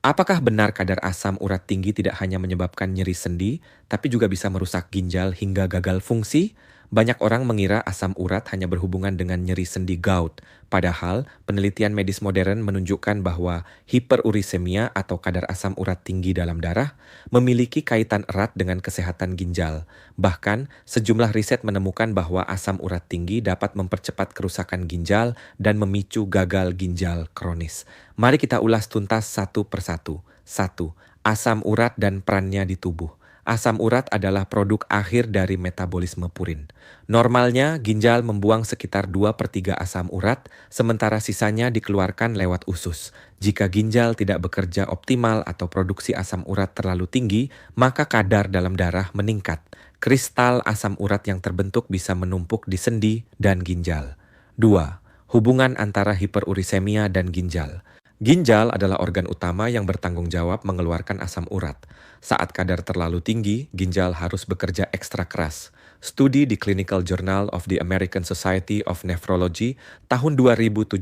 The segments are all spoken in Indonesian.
Apakah benar kadar asam urat tinggi tidak hanya menyebabkan nyeri sendi, tapi juga bisa merusak ginjal hingga gagal fungsi? Banyak orang mengira asam urat hanya berhubungan dengan nyeri sendi gout. Padahal, penelitian medis modern menunjukkan bahwa hiperurisemia atau kadar asam urat tinggi dalam darah memiliki kaitan erat dengan kesehatan ginjal. Bahkan, sejumlah riset menemukan bahwa asam urat tinggi dapat mempercepat kerusakan ginjal dan memicu gagal ginjal kronis. Mari kita ulas tuntas satu persatu. 1. Asam urat dan perannya di tubuh. Asam urat adalah produk akhir dari metabolisme purin. Normalnya, ginjal membuang sekitar 2/3 asam urat, sementara sisanya dikeluarkan lewat usus. Jika ginjal tidak bekerja optimal atau produksi asam urat terlalu tinggi, maka kadar dalam darah meningkat. Kristal asam urat yang terbentuk bisa menumpuk di sendi dan ginjal. 2. Hubungan antara hiperurisemia dan ginjal. Ginjal adalah organ utama yang bertanggung jawab mengeluarkan asam urat. Saat kadar terlalu tinggi, ginjal harus bekerja ekstra keras. Studi di Clinical Journal of the American Society of Nephrology tahun 2017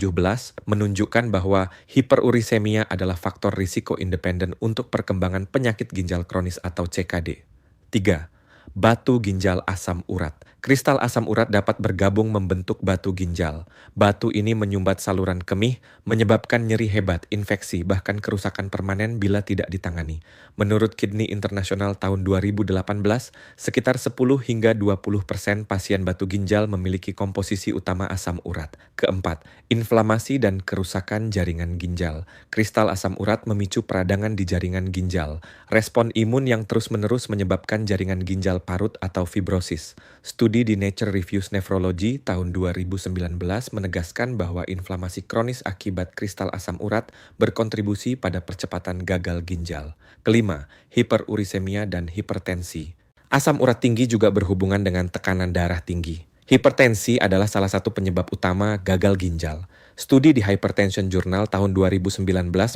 menunjukkan bahwa hiperurisemia adalah faktor risiko independen untuk perkembangan penyakit ginjal kronis atau CKD. 3. Batu ginjal asam urat. Kristal asam urat dapat bergabung membentuk batu ginjal. Batu ini menyumbat saluran kemih, menyebabkan nyeri hebat, infeksi, bahkan kerusakan permanen bila tidak ditangani. Menurut Kidney International tahun 2018, sekitar 10 hingga 20% pasien batu ginjal memiliki komposisi utama asam urat. Keempat, inflamasi dan kerusakan jaringan ginjal. Kristal asam urat memicu peradangan di jaringan ginjal. Respon imun yang terus-menerus menyebabkan jaringan ginjal parut atau fibrosis. Studi di Nature Reviews Nephrology tahun 2019 menegaskan bahwa inflamasi kronis akibat kristal asam urat berkontribusi pada percepatan gagal ginjal. Kelima, hiperurisemia dan hipertensi. Asam urat tinggi juga berhubungan dengan tekanan darah tinggi. Hipertensi adalah salah satu penyebab utama gagal ginjal. Studi di Hypertension Journal tahun 2019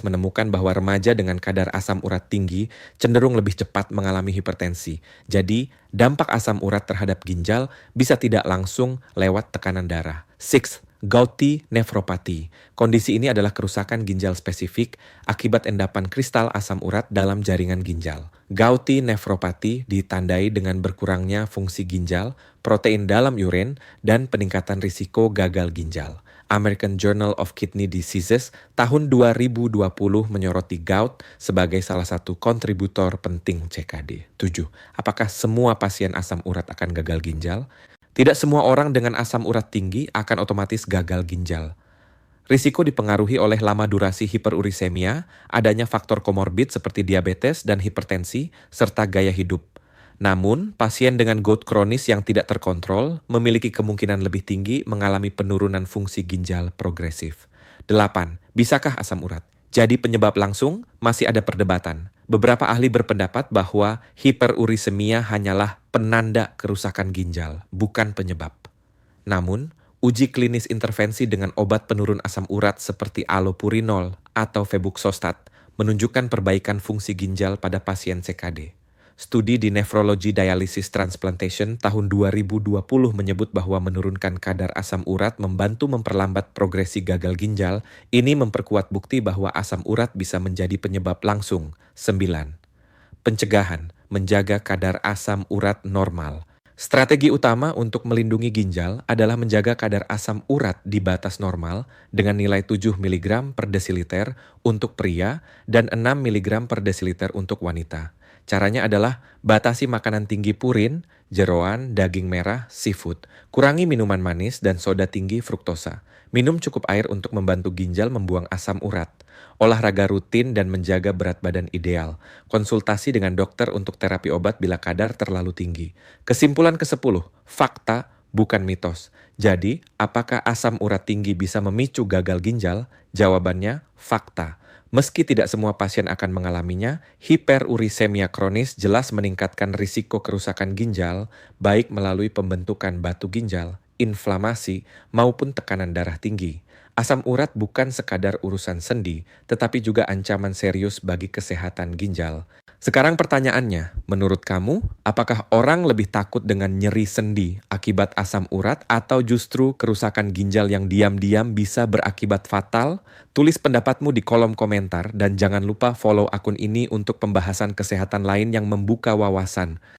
menemukan bahwa remaja dengan kadar asam urat tinggi cenderung lebih cepat mengalami hipertensi. Jadi, dampak asam urat terhadap ginjal bisa tidak langsung lewat tekanan darah. 6. Gouty nephropathy. Kondisi ini adalah kerusakan ginjal spesifik akibat endapan kristal asam urat dalam jaringan ginjal. Gouty nephropathy ditandai dengan berkurangnya fungsi ginjal, protein dalam urin, dan peningkatan risiko gagal ginjal. American Journal of Kidney Diseases tahun 2020 menyoroti gout sebagai salah satu kontributor penting CKD. 7. Apakah semua pasien asam urat akan gagal ginjal? Tidak semua orang dengan asam urat tinggi akan otomatis gagal ginjal. Risiko dipengaruhi oleh lama durasi hiperurisemia, adanya faktor komorbid seperti diabetes dan hipertensi, serta gaya hidup. Namun, pasien dengan gout kronis yang tidak terkontrol memiliki kemungkinan lebih tinggi mengalami penurunan fungsi ginjal progresif. 8. Bisakah asam urat jadi penyebab langsung? Masih ada perdebatan. Beberapa ahli berpendapat bahwa hiperurisemia hanyalah penanda kerusakan ginjal, bukan penyebab. Namun, uji klinis intervensi dengan obat penurun asam urat seperti allopurinol atau febuxostat menunjukkan perbaikan fungsi ginjal pada pasien CKD. Studi di Nephrology Dialysis Transplantation tahun 2020 menyebut bahwa menurunkan kadar asam urat membantu memperlambat progresi gagal ginjal. Ini memperkuat bukti bahwa asam urat bisa menjadi penyebab langsung. 9. Pencegahan, menjaga kadar asam urat normal. Strategi utama untuk melindungi ginjal adalah menjaga kadar asam urat di batas normal dengan nilai 7 mg per desiliter untuk pria dan 6 mg per desiliter untuk wanita. Caranya adalah batasi makanan tinggi purin, jeroan, daging merah, seafood. Kurangi minuman manis dan soda tinggi fruktosa. Minum cukup air untuk membantu ginjal membuang asam urat. Olahraga rutin dan menjaga berat badan ideal. Konsultasi dengan dokter untuk terapi obat bila kadar terlalu tinggi. Kesimpulan ke-10, fakta bukan mitos. Jadi, apakah asam urat tinggi bisa memicu gagal ginjal? Jawabannya, fakta. Meski tidak semua pasien akan mengalaminya, hiperurisemia kronis jelas meningkatkan risiko kerusakan ginjal, baik melalui pembentukan batu ginjal, inflamasi, maupun tekanan darah tinggi. Asam urat bukan sekadar urusan sendi, tetapi juga ancaman serius bagi kesehatan ginjal. Sekarang pertanyaannya, menurut kamu, apakah orang lebih takut dengan nyeri sendi akibat asam urat atau justru kerusakan ginjal yang diam-diam bisa berakibat fatal? Tulis pendapatmu di kolom komentar dan jangan lupa follow akun ini untuk pembahasan kesehatan lain yang membuka wawasan.